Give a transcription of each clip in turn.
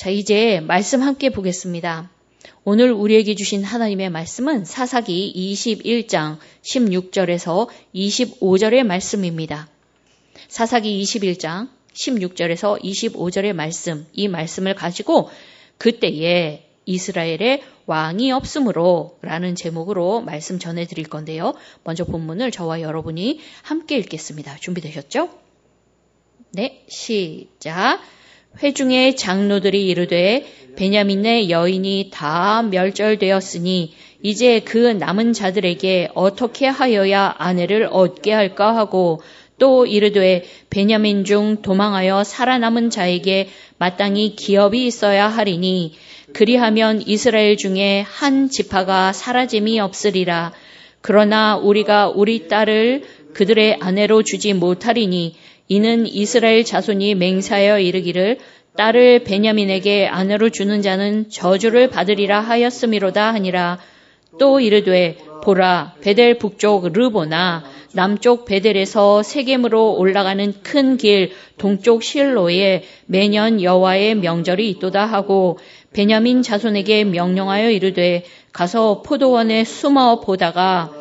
자, 이제 말씀 함께 보겠습니다. 오늘 우리에게 주신 하나님의 말씀은 사사기 21장 16절에서 25절의 말씀입니다. 사사기 21장 16절에서 25절의 말씀, 이 말씀을 가지고 그때에 이스라엘의 왕이 없으므로 라는 제목으로 말씀 전해드릴 건데요. 먼저 본문을 저와 여러분이 함께 읽겠습니다. 준비되셨죠? 네, 시작. 회중의 장로들이 이르되 베냐민의 여인이 다 멸절되었으니 이제 그 남은 자들에게 어떻게 하여야 아내를 얻게 할까 하고 또 이르되 베냐민 중 도망하여 살아남은 자에게 마땅히 기업이 있어야 하리니 그리하면 이스라엘 중에 한 지파가 사라짐이 없으리라. 그러나 우리가 우리 딸을 그들의 아내로 주지 못하리니 이는 이스라엘 자손이 맹세하여 이르기를 딸을 베냐민에게 아내로 주는 자는 저주를 받으리라 하였음이로다 하니라. 또 이르되 보라 베델 북쪽 르보나 남쪽 베델에서 세겜으로 올라가는 큰 길 동쪽 실로에 매년 여호와의 명절이 있도다 하고 베냐민 자손에게 명령하여 이르되 가서 포도원에 숨어 보다가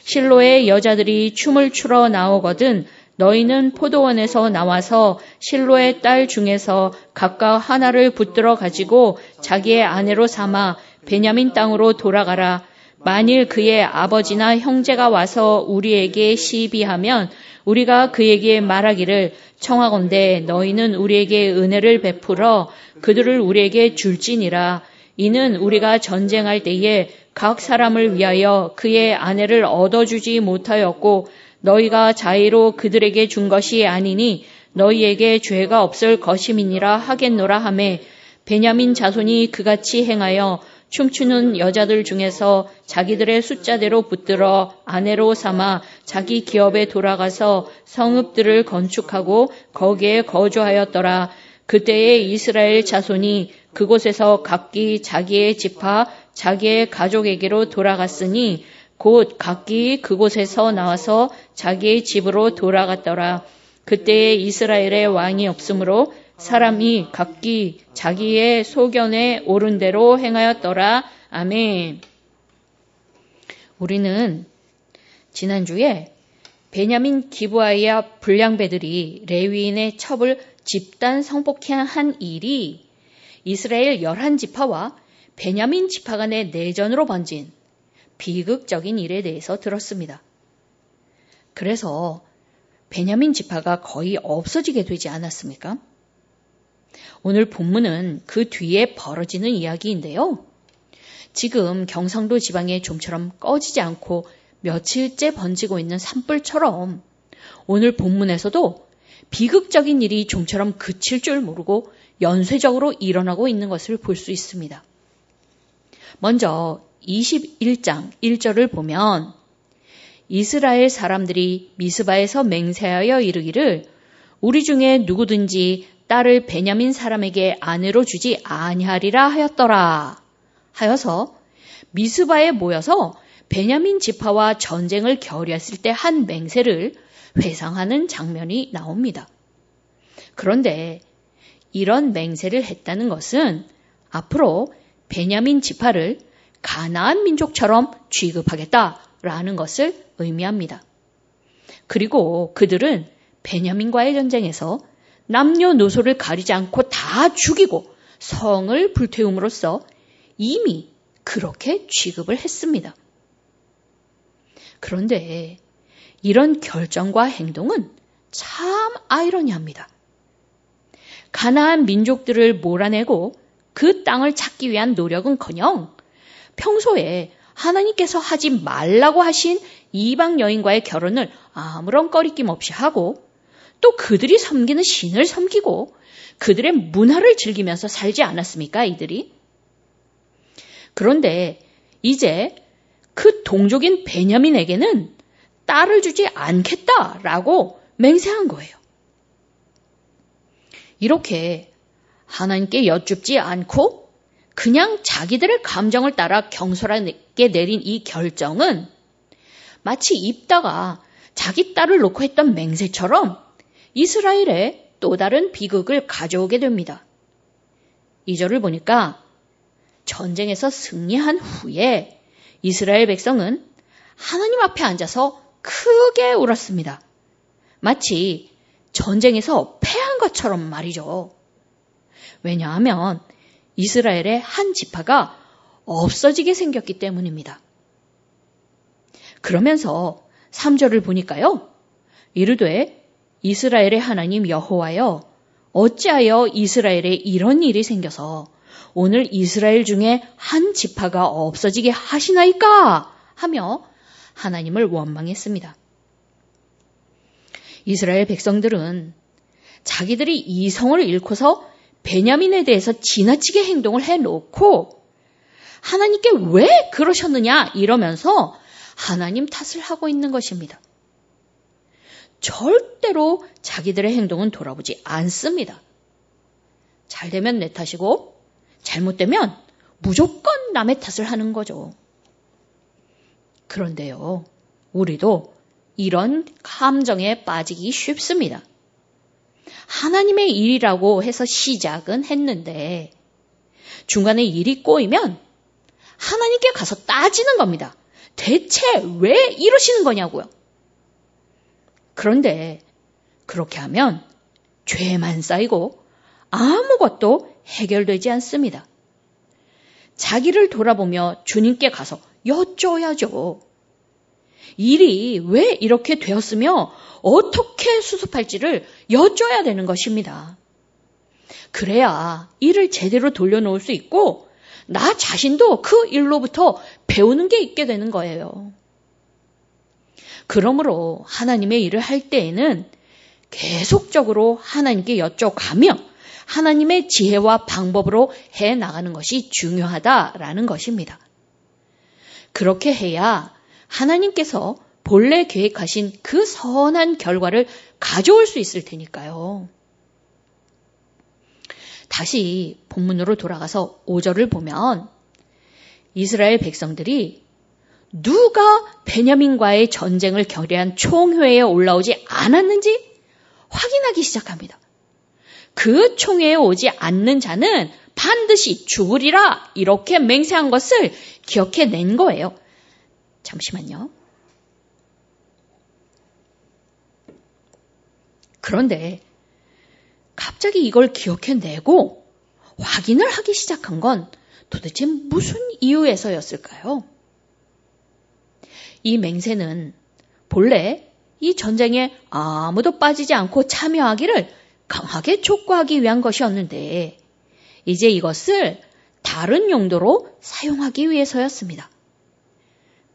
실로의 여자들이 춤을 추러 나오거든 너희는 포도원에서 나와서 실로의 딸 중에서 각각 하나를 붙들어 가지고 자기의 아내로 삼아 베냐민 땅으로 돌아가라. 만일 그의 아버지나 형제가 와서 우리에게 시비하면 우리가 그에게 말하기를 청하건대 너희는 우리에게 은혜를 베풀어 그들을 우리에게 줄지니라. 이는 우리가 전쟁할 때에 각 사람을 위하여 그의 아내를 얻어주지 못하였고 너희가 자의로 그들에게 준 것이 아니니 너희에게 죄가 없을 것임이니라 하겠노라 하매 베냐민 자손이 그같이 행하여 춤추는 여자들 중에서 자기들의 숫자대로 붙들어 아내로 삼아 자기 기업에 돌아가서 성읍들을 건축하고 거기에 거주하였더라. 그때에 이스라엘 자손이 그곳에서 각기 자기의 지파 자기의 가족에게로 돌아갔으니 곧 각기 그곳에서 나와서 자기의 집으로 돌아갔더라. 그때에 이스라엘의 왕이 없으므로 사람이 각기 자기의 소견에 옳은 대로 행하였더라. 아멘. 우리는 지난주에 베냐민 기브아야 불량배들이 레위인의 첩을 집단 성폭행한 일이 이스라엘 11지파와 베냐민 지파 간의 내전으로 번진 비극적인 일에 대해서 들었습니다. 그래서 베냐민 지파가 거의 없어지게 되지 않았습니까? 오늘 본문은 그 뒤에 벌어지는 이야기인데요. 지금 경상도 지방에 좀처럼 꺼지지 않고 며칠째 번지고 있는 산불처럼 오늘 본문에서도 비극적인 일이 좀처럼 그칠 줄 모르고 연쇄적으로 일어나고 있는 것을 볼 수 있습니다. 먼저 21장 1절을 보면 이스라엘 사람들이 미스바에서 맹세하여 이르기를 우리 중에 누구든지 딸을 베냐민 사람에게 아내로 주지 아니하리라 하였더라 하여서 미스바에 모여서 베냐민 지파와 전쟁을 결의했을 때 한 맹세를 회상하는 장면이 나옵니다. 그런데 이런 맹세를 했다는 것은 앞으로 베냐민 지파를 가나안 민족처럼 취급하겠다라는 것을 의미합니다. 그리고 그들은 베냐민과의 전쟁에서 남녀노소를 가리지 않고 다 죽이고 성을 불태움으로써 이미 그렇게 취급을 했습니다. 그런데 이런 결정과 행동은 참 아이러니합니다. 가나안 민족들을 몰아내고 그 땅을 찾기 위한 노력은커녕 평소에 하나님께서 하지 말라고 하신 이방 여인과의 결혼을 아무런 꺼리낌 없이 하고 또 그들이 섬기는 신을 섬기고 그들의 문화를 즐기면서 살지 않았습니까, 이들이? 그런데 이제 그 동족인 베냐민에게는 딸을 주지 않겠다라고 맹세한 거예요. 이렇게 하나님께 여쭙지 않고 그냥 자기들의 감정을 따라 경솔하게 내린 이 결정은 마치 입다가 자기 딸을 놓고 했던 맹세처럼 이스라엘에 또 다른 비극을 가져오게 됩니다. 2절을 보니까 전쟁에서 승리한 후에 이스라엘 백성은 하나님 앞에 앉아서 크게 울었습니다. 마치 전쟁에서 패한 것처럼 말이죠. 왜냐하면 이스라엘의 한 지파가 없어지게 생겼기 때문입니다. 그러면서 3절을 보니까요. 이르되 이스라엘의 하나님 여호와여 어찌하여 이스라엘에 이런 일이 생겨서 오늘 이스라엘 중에 한 지파가 없어지게 하시나이까 하며 하나님을 원망했습니다. 이스라엘 백성들은 자기들이 이성을 잃고서 베냐민에 대해서 지나치게 행동을 해놓고 하나님께 왜 그러셨느냐 이러면서 하나님 탓을 하고 있는 것입니다. 절대로 자기들의 행동은 돌아보지 않습니다. 잘 되면 내 탓이고 잘못되면 무조건 남의 탓을 하는 거죠. 그런데요, 우리도 이런 감정에 빠지기 쉽습니다. 하나님의 일이라고 해서 시작은 했는데 중간에 일이 꼬이면 하나님께 가서 따지는 겁니다. 대체 왜 이러시는 거냐고요. 그런데 그렇게 하면 죄만 쌓이고 아무것도 해결되지 않습니다. 자기를 돌아보며 주님께 가서 여쭤야죠. 일이 왜 이렇게 되었으며 어떻게 수습할지를 여쭤야 되는 것입니다. 그래야 일을 제대로 돌려놓을 수 있고 나 자신도 그 일로부터 배우는 게 있게 되는 거예요. 그러므로 하나님의 일을 할 때에는 계속적으로 하나님께 여쭤가며 하나님의 지혜와 방법으로 해나가는 것이 중요하다라는 것입니다. 그렇게 해야 하나님께서 본래 계획하신 그 선한 결과를 가져올 수 있을 테니까요. 다시 본문으로 돌아가서 5절을 보면 이스라엘 백성들이 누가 베냐민과의 전쟁을 결의한 총회에 올라오지 않았는지 확인하기 시작합니다. 그 총회에 오지 않는 자는 반드시 죽으리라 이렇게 맹세한 것을 기억해낸 거예요. 잠시만요. 그런데 갑자기 이걸 기억해내고 확인을 하기 시작한 건 도대체 무슨 이유에서였을까요? 이 맹세는 본래 이 전쟁에 아무도 빠지지 않고 참여하기를 강하게 촉구하기 위한 것이었는데 이제 이것을 다른 용도로 사용하기 위해서였습니다.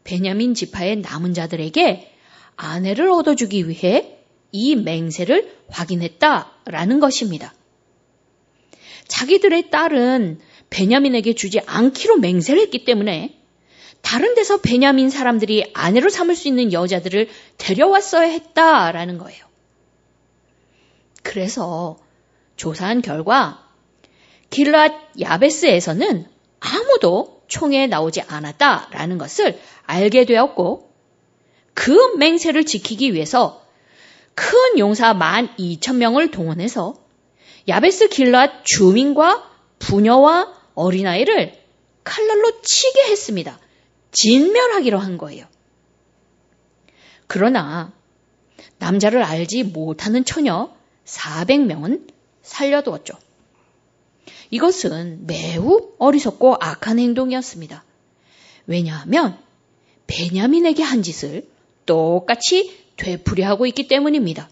베냐민 지파의 남은 자들에게 아내를 얻어주기 위해 이 맹세를 확인했다라는 것입니다. 자기들의 딸은 베냐민에게 주지 않기로 맹세를 했기 때문에 다른 데서 베냐민 사람들이 아내로 삼을 수 있는 여자들을 데려왔어야 했다라는 거예요. 그래서 조사한 결과 길앗 야베스에서는 아무도 총회에 나오지 않았다라는 것을 알게 되었고 그 맹세를 지키기 위해서 큰 용사 12,000명을 동원해서 야베스 길앗 주민과 부녀와 어린아이를 칼날로 치게 했습니다. 진멸하기로 한 거예요. 그러나 남자를 알지 못하는 처녀 400명은 살려두었죠. 이것은 매우 어리석고 악한 행동이었습니다. 왜냐하면 베냐민에게 한 짓을 똑같이 되풀이하고 있기 때문입니다.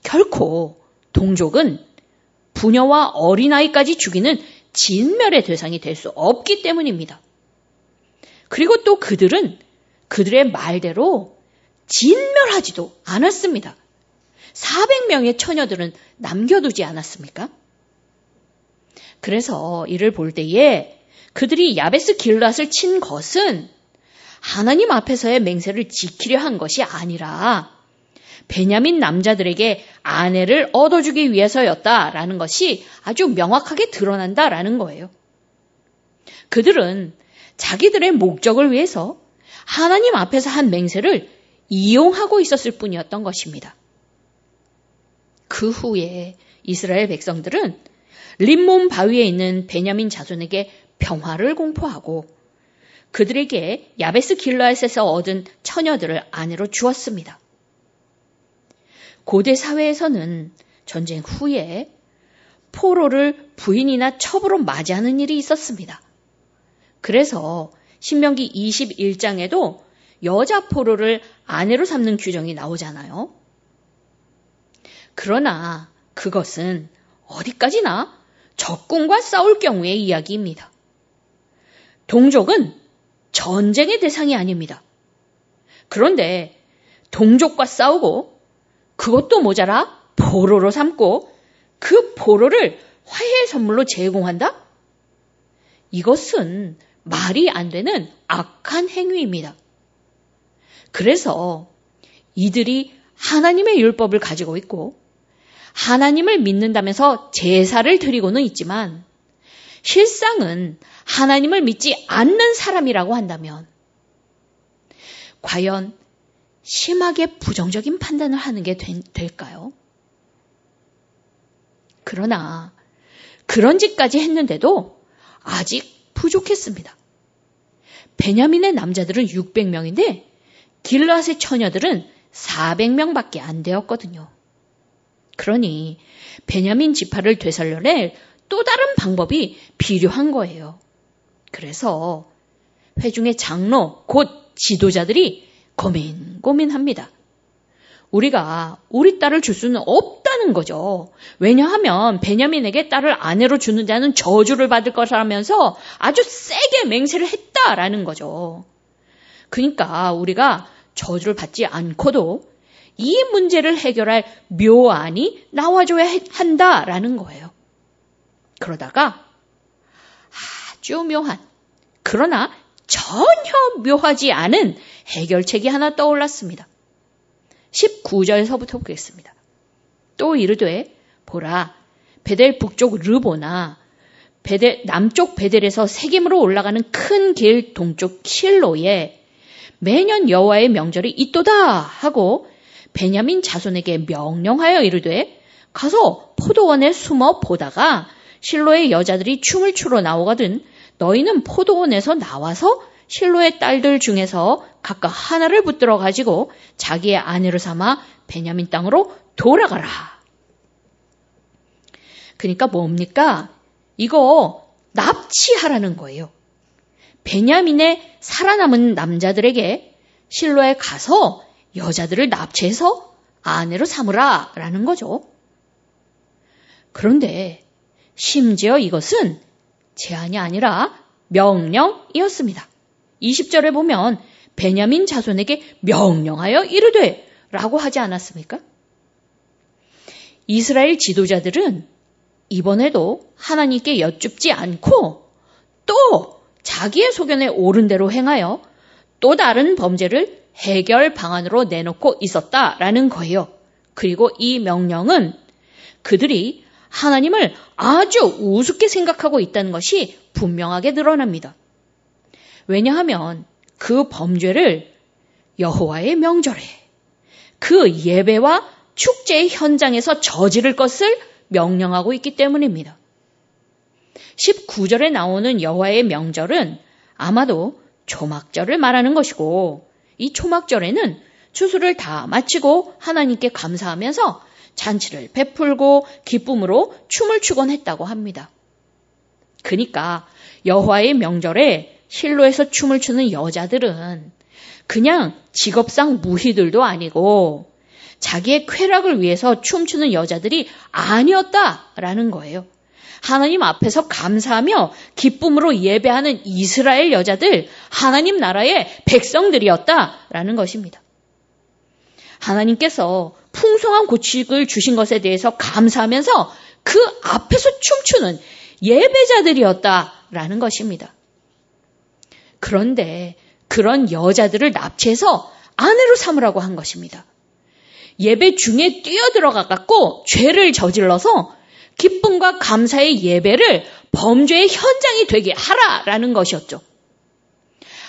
결코 동족은 부녀와 어린아이까지 죽이는 진멸의 대상이 될 수 없기 때문입니다. 그리고 또 그들은 그들의 말대로 진멸하지도 않았습니다. 400명의 처녀들은 남겨두지 않았습니까? 그래서 이를 볼 때에 그들이 야베스 길앗을 친 것은 하나님 앞에서의 맹세를 지키려 한 것이 아니라 베냐민 남자들에게 아내를 얻어주기 위해서였다라는 것이 아주 명확하게 드러난다라는 거예요. 그들은 자기들의 목적을 위해서 하나님 앞에서 한 맹세를 이용하고 있었을 뿐이었던 것입니다. 그 후에 이스라엘 백성들은 림몬 바위에 있는 베냐민 자손에게 평화를 공포하고 그들에게 야베스 길르앗에서 얻은 처녀들을 아내로 주었습니다. 고대 사회에서는 전쟁 후에 포로를 부인이나 첩으로 맞이하는 일이 있었습니다. 그래서 신명기 21장에도 여자 포로를 아내로 삼는 규정이 나오잖아요. 그러나 그것은 어디까지나 적군과 싸울 경우의 이야기입니다. 동족은 전쟁의 대상이 아닙니다. 그런데 동족과 싸우고 그것도 모자라 포로로 삼고 그 포로를 화해의 선물로 제공한다? 이것은 말이 안 되는 악한 행위입니다. 그래서 이들이 하나님의 율법을 가지고 있고 하나님을 믿는다면서 제사를 드리고는 있지만 실상은 하나님을 믿지 않는 사람이라고 한다면 과연 심하게 부정적인 판단을 하는 게 될까요? 그러나 그런 짓까지 했는데도 아직 부족했습니다. 베냐민의 남자들은 600명인데 길르앗의 처녀들은 400명밖에 안 되었거든요. 그러니 베냐민 지파를 되살려낼 또 다른 방법이 필요한 거예요. 그래서 회중의 장로, 곧 지도자들이 고민합니다. 우리가 우리 딸을 줄 수는 없다는 거죠. 왜냐하면 베냐민에게 딸을 아내로 주는 자는 저주를 받을 것이라면서 아주 세게 맹세를 했다라는 거죠. 그러니까 우리가 저주를 받지 않고도 이 문제를 해결할 묘안이 나와줘야 한다라는 거예요. 그러다가 아주 묘한, 그러나 전혀 묘하지 않은 해결책이 하나 떠올랐습니다. 19절에서부터 보겠습니다. 또 이르되 보라, 베델 북쪽 르보나 남쪽 베델에서 세겜으로 올라가는 큰 길 동쪽 실로에 매년 여호와의 명절이 있도다 하고 베냐민 자손에게 명령하여 이르되 가서 포도원에 숨어 보다가 실로의 여자들이 춤을 추러 나오거든 너희는 포도원에서 나와서 실로의 딸들 중에서 각각 하나를 붙들어 가지고 자기의 아내로 삼아 베냐민 땅으로 돌아가라. 그러니까 뭡니까? 이거 납치하라는 거예요. 베냐민의 살아남은 남자들에게 실로에 가서 여자들을 납치해서 아내로 삼으라 라는 거죠. 그런데 심지어 이것은 제안이 아니라 명령이었습니다. 20절에 보면 베냐민 자손에게 명령하여 이르되 라고 하지 않았습니까? 이스라엘 지도자들은 이번에도 하나님께 여쭙지 않고 또 자기의 소견에 옳은 대로 행하여 또 다른 범죄를 해결 방안으로 내놓고 있었다라는 거예요. 그리고 이 명령은 그들이 하나님을 아주 우습게 생각하고 있다는 것이 분명하게 드러납니다. 왜냐하면 그 범죄를 여호와의 명절에 그 예배와 축제의 현장에서 저지를 것을 명령하고 있기 때문입니다. 19절에 나오는 여호와의 명절은 아마도 초막절을 말하는 것이고 이 초막절에는 추수를 다 마치고 하나님께 감사하면서 잔치를 베풀고 기쁨으로 춤을 추곤 했다고 합니다. 그러니까 여호와의 명절에 실로에서 춤을 추는 여자들은 그냥 직업상 무희들도 아니고 자기의 쾌락을 위해서 춤추는 여자들이 아니었다라는 거예요. 하나님 앞에서 감사하며 기쁨으로 예배하는 이스라엘 여자들, 하나님 나라의 백성들이었다라는 것입니다. 하나님께서 풍성한 곡식을 주신 것에 대해서 감사하면서 그 앞에서 춤추는 예배자들이었다라는 것입니다. 그런데 그런 여자들을 납치해서 아내로 삼으라고 한 것입니다. 예배 중에 뛰어들어가 갖고 죄를 저질러서 기쁨과 감사의 예배를 범죄의 현장이 되게 하라라는 것이었죠.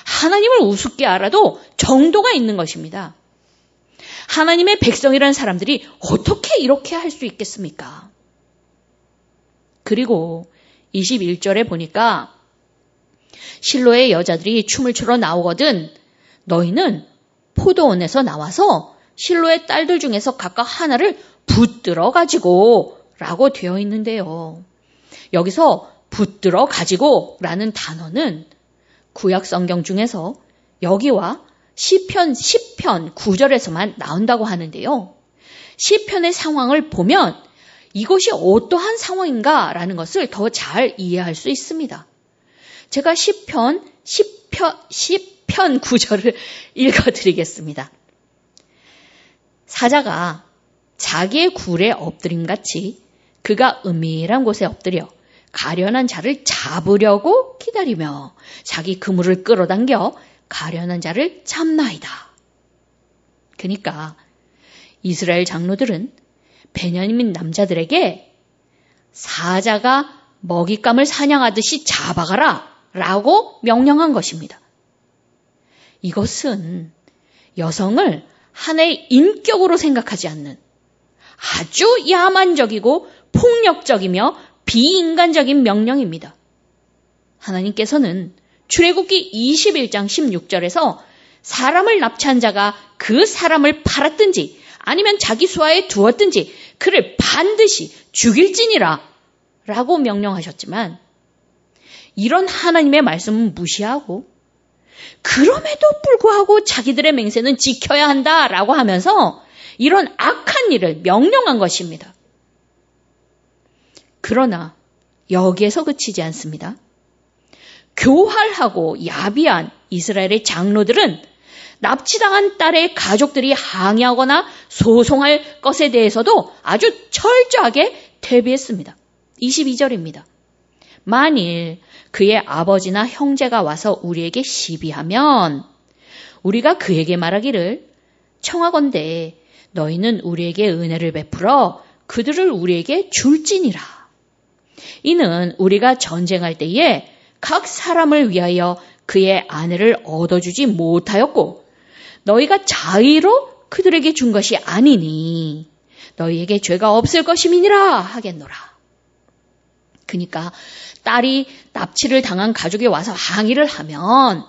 하나님을 우습게 알아도 정도가 있는 것입니다. 하나님의 백성이라는 사람들이 어떻게 이렇게 할 수 있겠습니까? 그리고 21절에 보니까 실로의 여자들이 춤을 추러 나오거든 너희는 포도원에서 나와서 실로의 딸들 중에서 각각 하나를 붙들어 가지고 라고 되어 있는데요. 여기서 붙들어 가지고 라는 단어는 구약 성경 중에서 여기와 시편 10편 9절에서만 나온다고 하는데요. 시편의 상황을 보면 이것이 어떠한 상황인가라는 것을 더 잘 이해할 수 있습니다. 제가 시편 9절을 읽어드리겠습니다. 사자가 자기의 굴에 엎드림같이 그가 은밀한 곳에 엎드려 가련한 자를 잡으려고 기다리며 자기 그물을 끌어당겨 가련한 자를 잡나이다. 그러니까 이스라엘 장로들은 베냐민 남자들에게 사자가 먹잇감을 사냥하듯이 잡아가라 라고 명령한 것입니다. 이것은 여성을 하나의 인격으로 생각하지 않는 아주 야만적이고 폭력적이며 비인간적인 명령입니다. 하나님께서는 출애굽기 21장 16절에서 사람을 납치한 자가 그 사람을 팔았든지 아니면 자기 수하에 두었든지 그를 반드시 죽일지니라 라고 명령하셨지만 이런 하나님의 말씀은 무시하고 그럼에도 불구하고 자기들의 맹세는 지켜야 한다라고 하면서 이런 악한 일을 명령한 것입니다. 그러나 여기에서 그치지 않습니다. 교활하고 야비한 이스라엘의 장로들은 납치당한 딸의 가족들이 항의하거나 소송할 것에 대해서도 아주 철저하게 대비했습니다. 22절입니다. 만일 그의 아버지나 형제가 와서 우리에게 시비하면 우리가 그에게 말하기를 청하건대 너희는 우리에게 은혜를 베풀어 그들을 우리에게 줄지니라. 이는 우리가 전쟁할 때에 각 사람을 위하여 그의 아내를 얻어주지 못하였고 너희가 자의로 그들에게 준 것이 아니니 너희에게 죄가 없을 것임이니라 하겠노라. 그러니까 딸이 납치를 당한 가족이 와서 항의를 하면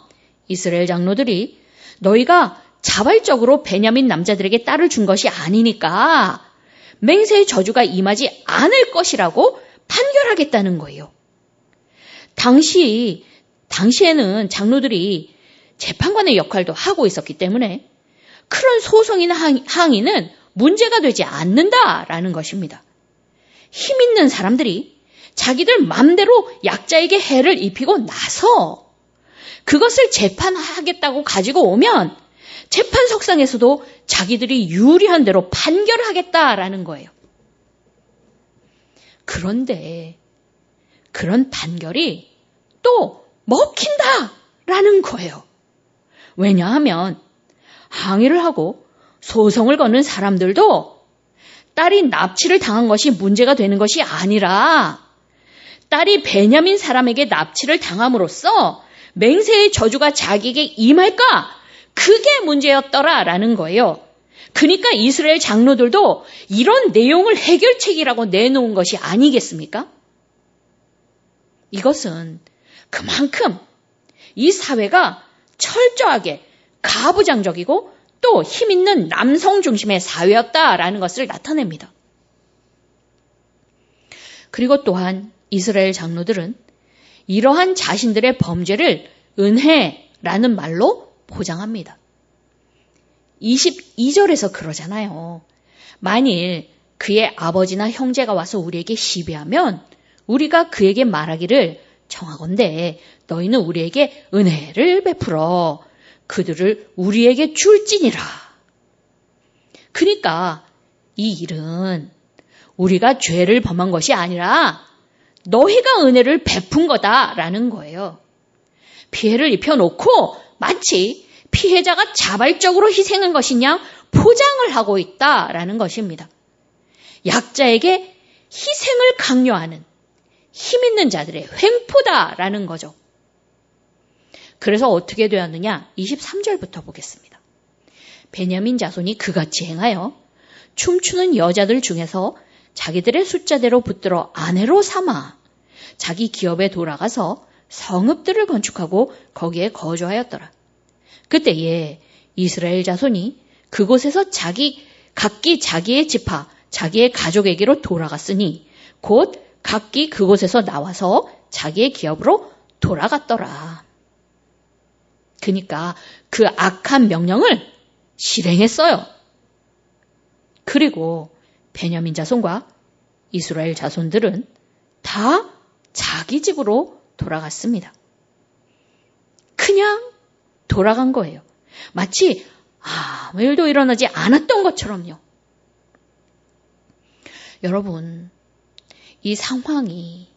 이스라엘 장로들이 너희가 자발적으로 베냐민 남자들에게 딸을 준 것이 아니니까 맹세의 저주가 임하지 않을 것이라고 판결하겠다는 거예요. 당시에는 장로들이 재판관의 역할도 하고 있었기 때문에 그런 소송이나 항의는 문제가 되지 않는다라는 것입니다. 힘 있는 사람들이 자기들 맘대로 약자에게 해를 입히고 나서 그것을 재판하겠다고 가지고 오면 재판석상에서도 자기들이 유리한 대로 판결하겠다라는 거예요. 그런데 그런 판결이 또 먹힌다라는 거예요. 왜냐하면 항의를 하고 소송을 거는 사람들도 딸이 납치를 당한 것이 문제가 되는 것이 아니라 딸이 베냐민 사람에게 납치를 당함으로써 맹세의 저주가 자기에게 임할까? 그게 문제였더라라는 거예요. 그러니까 이스라엘 장로들도 이런 내용을 해결책이라고 내놓은 것이 아니겠습니까? 이것은 그만큼 이 사회가 철저하게 가부장적이고 또 힘있는 남성 중심의 사회였다라는 것을 나타냅니다. 그리고 또한 이스라엘 장로들은 이러한 자신들의 범죄를 은혜라는 말로 포장합니다. 22절에서 그러잖아요. 만일 그의 아버지나 형제가 와서 우리에게 시비하면 우리가 그에게 말하기를 청하건대 너희는 우리에게 은혜를 베풀어 그들을 우리에게 줄지니라. 그러니까 이 일은 우리가 죄를 범한 것이 아니라 너희가 은혜를 베푼 거다라는 거예요. 피해를 입혀놓고 마치 피해자가 자발적으로 희생한 것이냐 포장을 하고 있다라는 것입니다. 약자에게 희생을 강요하는 힘 있는 자들의 횡포다라는 거죠. 그래서 어떻게 되었느냐? 23절부터 보겠습니다. 베냐민 자손이 그같이 행하여 춤추는 여자들 중에서 자기들의 숫자대로 붙들어 아내로 삼아 자기 기업에 돌아가서 성읍들을 건축하고 거기에 거주하였더라. 그때에 이스라엘 자손이 그곳에서 각기 자기의 지파, 자기의 가족에게로 돌아갔으니 곧 각기 그곳에서 나와서 자기의 기업으로 돌아갔더라. 그러니까 그 악한 명령을 실행했어요. 그리고 베냐민 자손과 이스라엘 자손들은 다 자기 집으로 돌아갔습니다. 그냥 돌아간 거예요. 마치 아무 일도 일어나지 않았던 것처럼요. 여러분, 이 상황이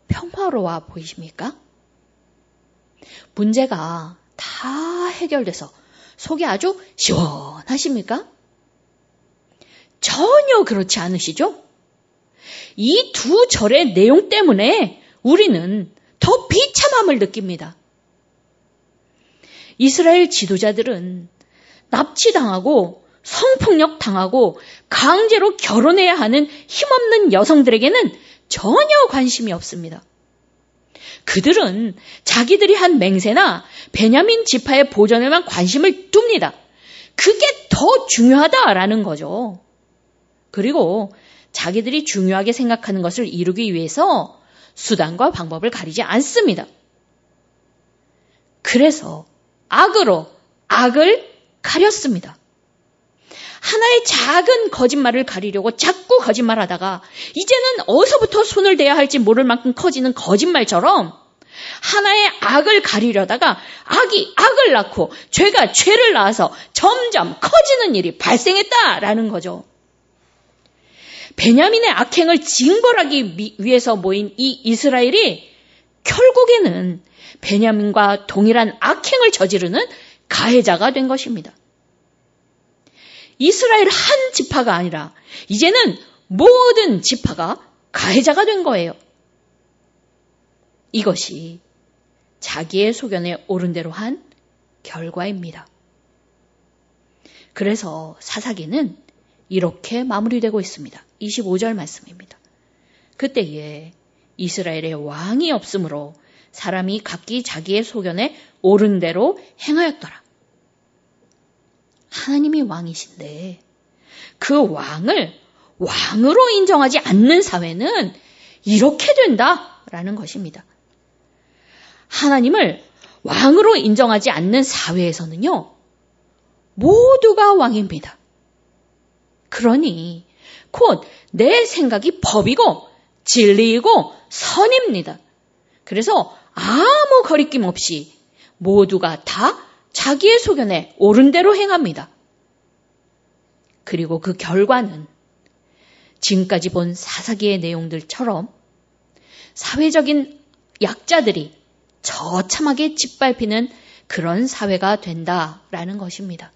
평화로워 보이십니까? 문제가 다 해결돼서 속이 아주 시원하십니까? 전혀 그렇지 않으시죠? 이 두 절의 내용 때문에 우리는 더 비참함을 느낍니다. 이스라엘 지도자들은 납치당하고 성폭력 당하고 강제로 결혼해야 하는 힘없는 여성들에게는 전혀 관심이 없습니다. 그들은 자기들이 한 맹세나 베냐민 지파의 보전에만 관심을 둡니다. 그게 더 중요하다라는 거죠. 그리고 자기들이 중요하게 생각하는 것을 이루기 위해서 수단과 방법을 가리지 않습니다. 그래서 악으로 악을 가렸습니다. 하나의 작은 거짓말을 가리려고 자꾸 거짓말하다가 이제는 어디서부터 손을 대야 할지 모를 만큼 커지는 거짓말처럼 하나의 악을 가리려다가 악이 악을 낳고 죄가 죄를 낳아서 점점 커지는 일이 발생했다라는 거죠. 베냐민의 악행을 징벌하기 위해서 모인 이 이스라엘이 결국에는 베냐민과 동일한 악행을 저지르는 가해자가 된 것입니다. 이스라엘 한 지파가 아니라 이제는 모든 지파가 가해자가 된 거예요. 이것이 자기의 소견에 옳은 대로 한 결과입니다. 그래서 사사기는 이렇게 마무리되고 있습니다. 25절 말씀입니다. 그때에 이스라엘의 왕이 없으므로 사람이 각기 자기의 소견에 옳은 대로 행하였더라. 하나님이 왕이신데 그 왕을 왕으로 인정하지 않는 사회는 이렇게 된다라는 것입니다. 하나님을 왕으로 인정하지 않는 사회에서는요, 모두가 왕입니다. 그러니 곧 내 생각이 법이고 진리이고 선입니다. 그래서 아무 거리낌 없이 모두가 다 자기의 소견에 옳은 대로 행합니다. 그리고 그 결과는 지금까지 본 사사기의 내용들처럼 사회적인 약자들이 처참하게 짓밟히는 그런 사회가 된다라는 것입니다.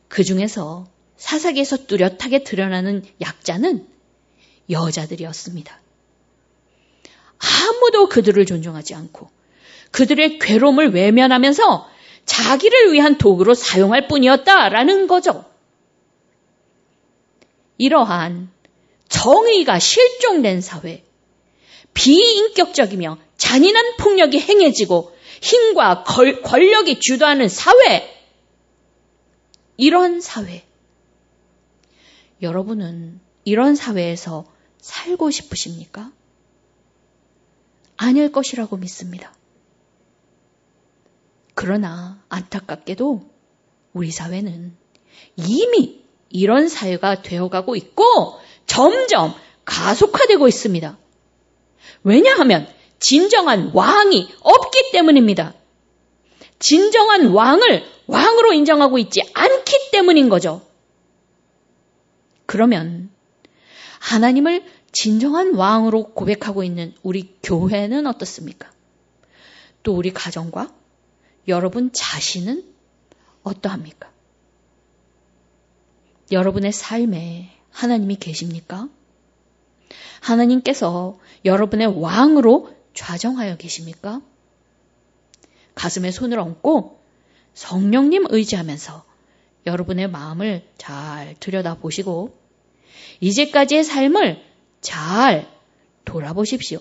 그 중에서 사사기에서 뚜렷하게 드러나는 약자는 여자들이었습니다. 아무도 그들을 존중하지 않고 그들의 괴로움을 외면하면서 자기를 위한 도구로 사용할 뿐이었다라는 거죠. 이러한 정의가 실종된 사회, 비인격적이며 잔인한 폭력이 행해지고 힘과 권력이 주도하는 사회, 이런 사회, 여러분은 이런 사회에서 살고 싶으십니까? 아닐 것이라고 믿습니다. 그러나 안타깝게도 우리 사회는 이미 이런 사회가 되어가고 있고 점점 가속화되고 있습니다. 왜냐하면 진정한 왕이 없기 때문입니다. 진정한 왕을 왕으로 인정하고 있지 않기 때문인 거죠. 그러면 하나님을 진정한 왕으로 고백하고 있는 우리 교회는 어떻습니까? 또 우리 가정과 여러분 자신은 어떠합니까? 여러분의 삶에 하나님이 계십니까? 하나님께서 여러분의 왕으로 좌정하여 계십니까? 가슴에 손을 얹고 성령님 의지하면서 여러분의 마음을 잘 들여다보시고 이제까지의 삶을 잘 돌아보십시오.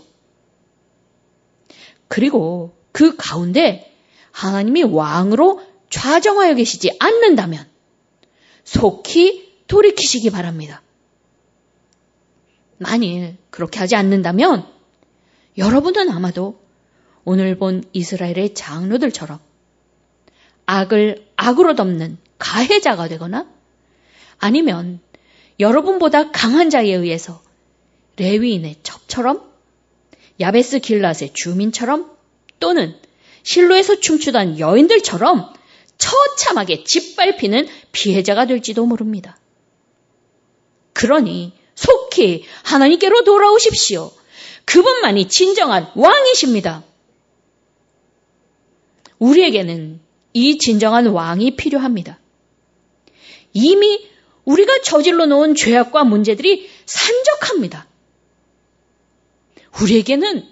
그리고 그 가운데 하나님이 왕으로 좌정하여 계시지 않는다면 속히 돌이키시기 바랍니다. 만일 그렇게 하지 않는다면 여러분은 아마도 오늘 본 이스라엘의 장로들처럼 악을 악으로 덮는 가해자가 되거나 아니면 여러분보다 강한 자에 의해서 레위인의 첩처럼 야베스 길랏의 주민처럼 또는 실로에서 춤추던 여인들처럼 처참하게 짓밟히는 피해자가 될지도 모릅니다. 그러니 속히 하나님께로 돌아오십시오. 그분만이 진정한 왕이십니다. 우리에게는 이 진정한 왕이 필요합니다. 이미 우리가 저질러 놓은 죄악과 문제들이 산적합니다. 우리에게는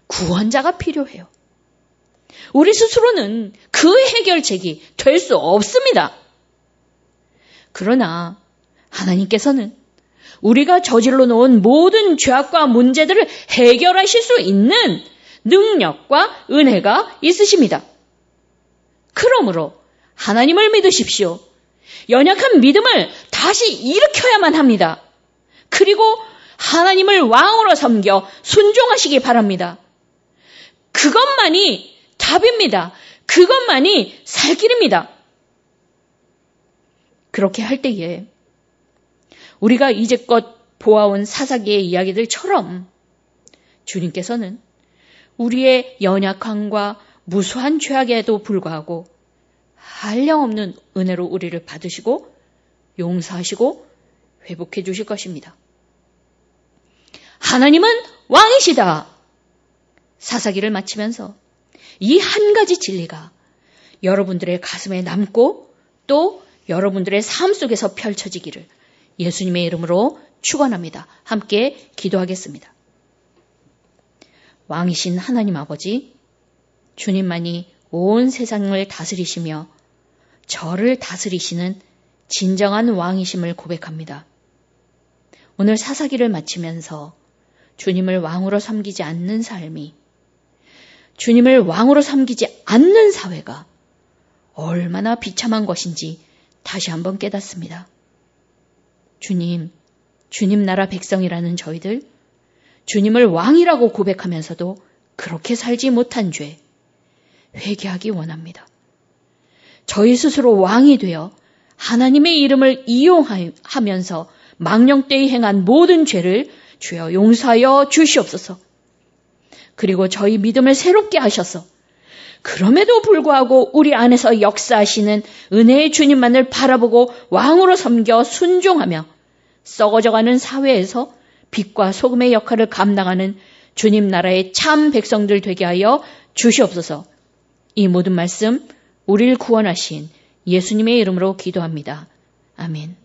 구원자가 필요해요. 우리 스스로는 그 해결책이 될 수 없습니다. 그러나 하나님께서는 우리가 저질러 놓은 모든 죄악과 문제들을 해결하실 수 있는 능력과 은혜가 있으십니다. 그러므로 하나님을 믿으십시오. 연약한 믿음을 다시 일으켜야만 합니다. 그리고 하나님을 왕으로 섬겨 순종하시기 바랍니다. 그것만이 답입니다. 그것만이 살 길입니다. 그렇게 할 때에 우리가 이제껏 보아온 사사기의 이야기들처럼 주님께서는 우리의 연약함과 무수한 죄악에도 불구하고 한량없는 은혜로 우리를 받으시고 용서하시고 회복해 주실 것입니다. 하나님은 왕이시다. 사사기를 마치면서 이 한 가지 진리가 여러분들의 가슴에 남고 또 여러분들의 삶 속에서 펼쳐지기를 예수님의 이름으로 축원합니다. 함께 기도하겠습니다. 왕이신 하나님 아버지, 주님만이 온 세상을 다스리시며 저를 다스리시는 진정한 왕이심을 고백합니다. 오늘 사사기를 마치면서 주님을 왕으로 섬기지 않는 삶이, 주님을 왕으로 섬기지 않는 사회가 얼마나 비참한 것인지 다시 한번 깨닫습니다. 주님 나라 백성이라는 저희들, 주님을 왕이라고 고백하면서도 그렇게 살지 못한 죄, 회개하기 원합니다. 저희 스스로 왕이 되어 하나님의 이름을 이용하면서 망령되이 행한 모든 죄를 주여 용서하여 주시옵소서. 그리고 저희 믿음을 새롭게 하셔서 그럼에도 불구하고 우리 안에서 역사하시는 은혜의 주님만을 바라보고 왕으로 섬겨 순종하며 썩어져가는 사회에서 빛과 소금의 역할을 감당하는 주님 나라의 참 백성들 되게 하여 주시옵소서. 이 모든 말씀 우리를 구원하신 예수님의 이름으로 기도합니다. 아멘.